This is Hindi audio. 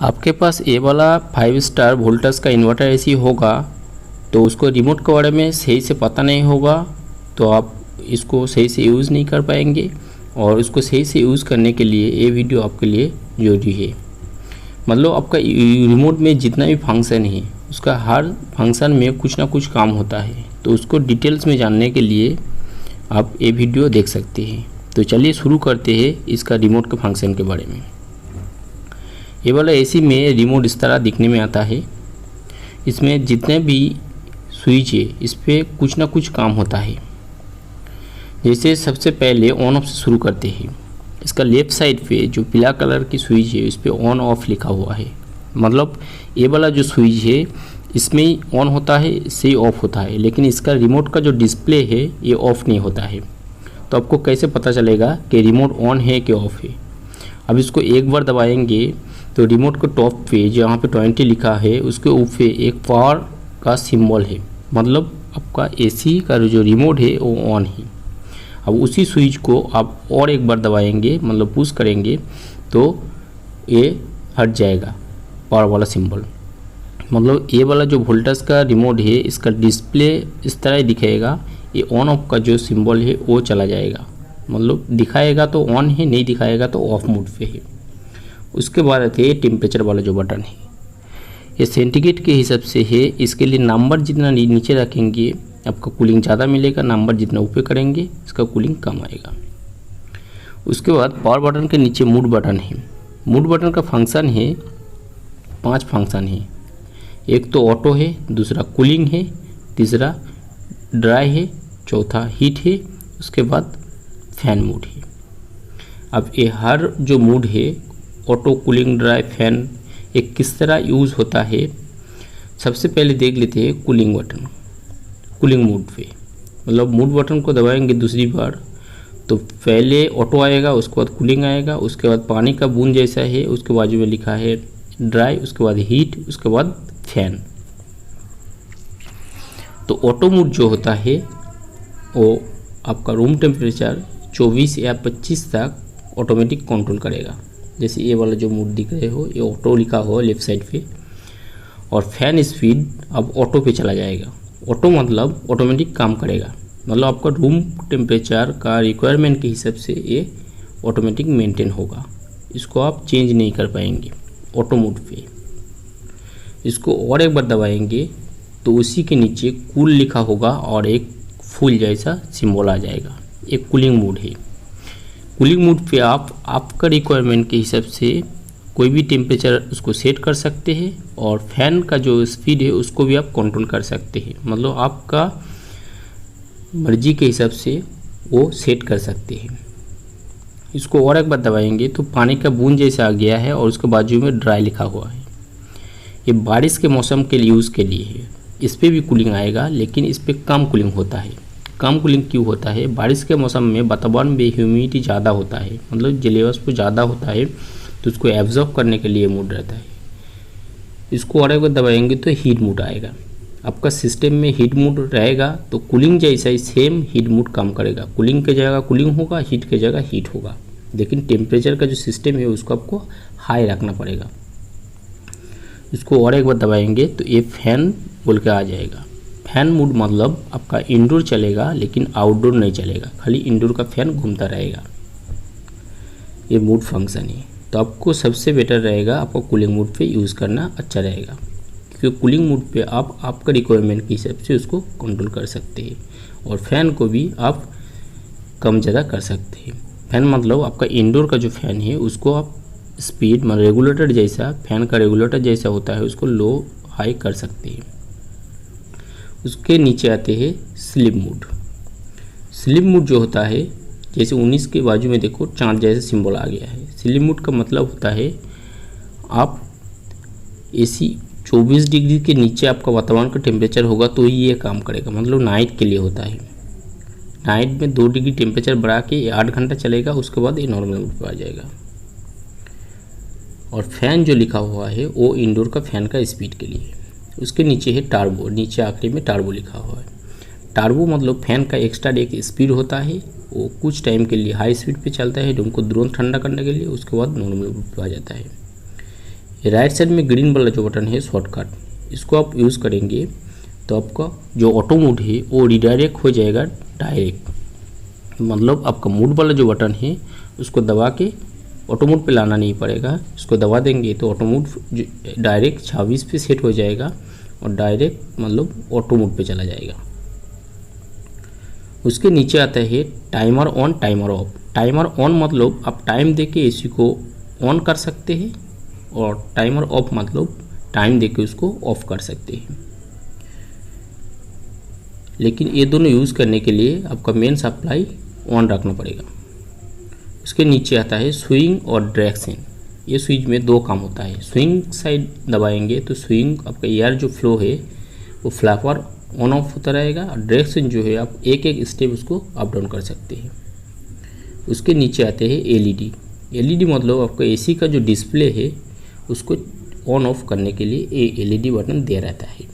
आपके पास ये वाला 5 स्टार वोल्टेज का इन्वर्टर एसी होगा तो उसको रिमोट के बारे में सही से पता नहीं होगा तो आप इसको सही से यूज़ नहीं कर पाएंगे। और इसको सही से यूज़ करने के लिए ये वीडियो आपके लिए ज़रूरी है। मतलब आपका रिमोट में जितना भी फंक्शन है उसका हर फंक्शन में कुछ ना कुछ काम होता है, तो उसको डिटेल्स में जानने के लिए आप ये वीडियो देख सकते हैं। तो चलिए शुरू करते हैं इसका रिमोट के फंक्शन के बारे में। ये वाला एसी में रिमोट इस तरह दिखने में आता है। इसमें जितने भी स्विच है इस पर कुछ ना कुछ काम होता है। जैसे सबसे पहले ऑन ऑफ से शुरू करते हैं। इसका लेफ़्ट साइड पे जो पीला कलर की स्विच है इस पर ऑन ऑफ लिखा हुआ है। मतलब ये वाला जो स्विच है इसमें ही ऑन होता है, इससे ही ऑफ होता है, लेकिन इसका रिमोट का जो डिस्प्ले है ये ऑफ नहीं होता है। तो आपको कैसे पता चलेगा कि रिमोट ऑन है कि ऑफ है? अब इसको एक बार दबाएंगे तो रिमोट के टॉप पे जहाँ पे 20 लिखा है उसके ऊपर एक पावर का सिंबल है। मतलब आपका एसी का जो रिमोट है वो ऑन है। अब उसी स्विच को आप और एक बार दबाएंगे, मतलब पुश करेंगे तो ये हट जाएगा पावर वाला सिंबल। मतलब ये वाला जो वोल्टेज का रिमोट है इसका डिस्प्ले इस तरह ही दिखाएगा। ये ऑन ऑफ का जो सिंबल है वो चला जाएगा। मतलब दिखाएगा तो ऑन है, नहीं दिखाएगा तो ऑफ मोड पे है। उसके बाद आते हैं टेम्परेचर वाला जो बटन है, ये सेंटीग्रेड के हिसाब से है। इसके लिए नंबर जितना नीचे रखेंगे आपका कूलिंग ज़्यादा मिलेगा, नंबर जितना ऊपर करेंगे इसका कूलिंग कम आएगा। उसके बाद पावर बटन के नीचे मूड बटन है। मूड बटन का फंक्शन है 5 फंक्शन है। एक तो ऑटो है, दूसरा कूलिंग है, तीसरा ड्राई है, चौथा हीट है, उसके बाद फैन मूड है। अब ये हर जो मूड है ऑटो, कूलिंग, ड्राई, फैन एक किस तरह यूज़ होता है सबसे पहले देख लेते हैं। कूलिंग बटन, कूलिंग मूड पे मतलब मूड बटन को दबाएंगे दूसरी बार तो पहले ऑटो आएगा, उसके बाद कूलिंग आएगा, उसके बाद पानी का बूंद जैसा है, उसके बाजू में लिखा है ड्राई, उसके बाद हीट, उसके बाद फैन। तो ऑटो मूड जो होता है वो आपका रूम टेम्परेचर 24 या 25 तक ऑटोमेटिक कंट्रोल करेगा। जैसे ये वाला जो मूड दिख रहे हो ये ऑटो लिखा हो लेफ्ट साइड पे। और फैन स्पीड अब ऑटो पे चला जाएगा। ऑटो मतलब ऑटोमेटिक काम करेगा। मतलब आपका रूम टेम्परेचर का रिक्वायरमेंट के हिसाब से ये ऑटोमेटिक मेंटेन होगा, इसको आप चेंज नहीं कर पाएंगे ऑटो मोड पे। इसको और एक बार दबाएंगे तो उसी के नीचे कूल लिखा होगा और एक फूल जैसा सिंबल आ जाएगा। एक कूलिंग मोड है। कूलिंग मोड पे आप आपका रिक्वायरमेंट के हिसाब से कोई भी टेम्परेचर उसको सेट कर सकते हैं और फैन का जो स्पीड है उसको भी आप कंट्रोल कर सकते हैं। मतलब आपका मर्जी के हिसाब से वो सेट कर सकते हैं। इसको और एक बार दबाएंगे तो पानी का बूंद जैसा आ गया है और उसके बाजू में ड्राई लिखा हुआ है। ये बारिश के मौसम के लिए यूज़ के लिए है। इस पर भी कूलिंग आएगा लेकिन इस पर कम कूलिंग होता है। कम कूलिंग क्यों होता है? बारिश के मौसम में वातावरण में ह्यूमिडिटी ज़्यादा होता है, मतलब जलवाष्प ज़्यादा होता है तो उसको एब्जॉर्ब करने के लिए मूड रहता है। इसको और एक बार दबाएंगे तो हीट मूड आएगा। आपका सिस्टम में हीट मूड रहेगा तो कूलिंग जैसा ही सेम हीट मूड काम करेगा। कूलिंग की जगह कूलिंग होगा, हीट की जगह हीट होगा, लेकिन टेम्परेचर का जो सिस्टम है उसको आपको हाई रखना पड़ेगा। इसको और एक बार दबाएंगे तो ये फैन बोल के आ जाएगा। फैन मूड मतलब आपका इंडोर चलेगा लेकिन आउटडोर नहीं चलेगा, खाली इंडोर का फैन घूमता रहेगा। ये मूड फंक्शन है। तो आपको सबसे बेटर रहेगा आपको कूलिंग मूड पे यूज़ करना अच्छा रहेगा, क्योंकि कूलिंग मूड पे आप आपका रिक्वायरमेंट के हिसाब से उसको कंट्रोल कर सकते हैं और फैन को भी आप कम ज़्यादा कर सकते हैं। फैन मतलब आपका इंडोर का जो फैन है उसको आप स्पीड मतलब रेगुलेटर जैसा, फैन का रेगुलेटर जैसा होता है उसको लो हाई कर सकते हैं। उसके नीचे आते हैं स्लीप मूड। स्लीप मूड जो होता है जैसे 19 के बाजू में देखो चांद जैसा सिंबल आ गया है। स्लीप मूड का मतलब होता है आप एसी 24 डिग्री के नीचे आपका वातावरण का टेम्परेचर होगा तो ही ये काम करेगा। मतलब नाइट के लिए होता है। नाइट में 2 डिग्री टेम्परेचर बढ़ा के 8 घंटा चलेगा, उसके बाद ये नॉर्मल मूड पर आ जाएगा। और फैन जो लिखा हुआ है वो इंडोर का फैन का स्पीड के लिए। उसके नीचे है टार्बो, नीचे आखिरी में टार्बो लिखा हुआ है। टार्बो मतलब फैन का एक्स्ट्रा एक स्पीड होता है, वो कुछ टाइम के लिए हाई स्पीड पे चलता है रूम को तुरंत ठंडा करने के लिए, उसके बाद नॉर्मल पे आ जाता है। राइट साइड में ग्रीन वाला जो बटन है शॉर्टकट, इसको आप यूज़ करेंगे तो आपका जो ऑटो मोड है वो रिडायरेक्ट हो जाएगा डायरेक्ट। मतलब आपका मोड वाला जो बटन है उसको दबा के ऑटो मोड पे लाना नहीं पड़ेगा, इसको दबा देंगे तो ऑटो मोड डायरेक्ट 26 पे सेट हो जाएगा और डायरेक्ट मतलब ऑटो मोड पे चला जाएगा। उसके नीचे आता है timer on timer of. Timer on मतलब आप टाइम दे के एसी को ऑन कर सकते हैं और टाइमर ऑफ मतलब टाइम दे के उसको ऑफ कर सकते हैं। लेकिन ये दोनों यूज़ करने के लिए आपका मेन सप्लाई ऑन रखना पड़ेगा। उसके नीचे आता है स्विंग और डायरेक्शन। ये स्विच में दो काम होता है। स्विंग साइड दबाएंगे तो स्विंग आपका एयर जो फ्लो है वो फ्लैपर ऑन ऑफ होता रहेगा और डायरेक्शन जो है आप एक एक स्टेप उसको अप डाउन कर सकते हैं। उसके नीचे आते हैं एलईडी। एलईडी मतलब आपका एसी का जो डिस्प्ले है उसको ऑन ऑफ करने के लिए ये एलईडी बटन दे रहता है।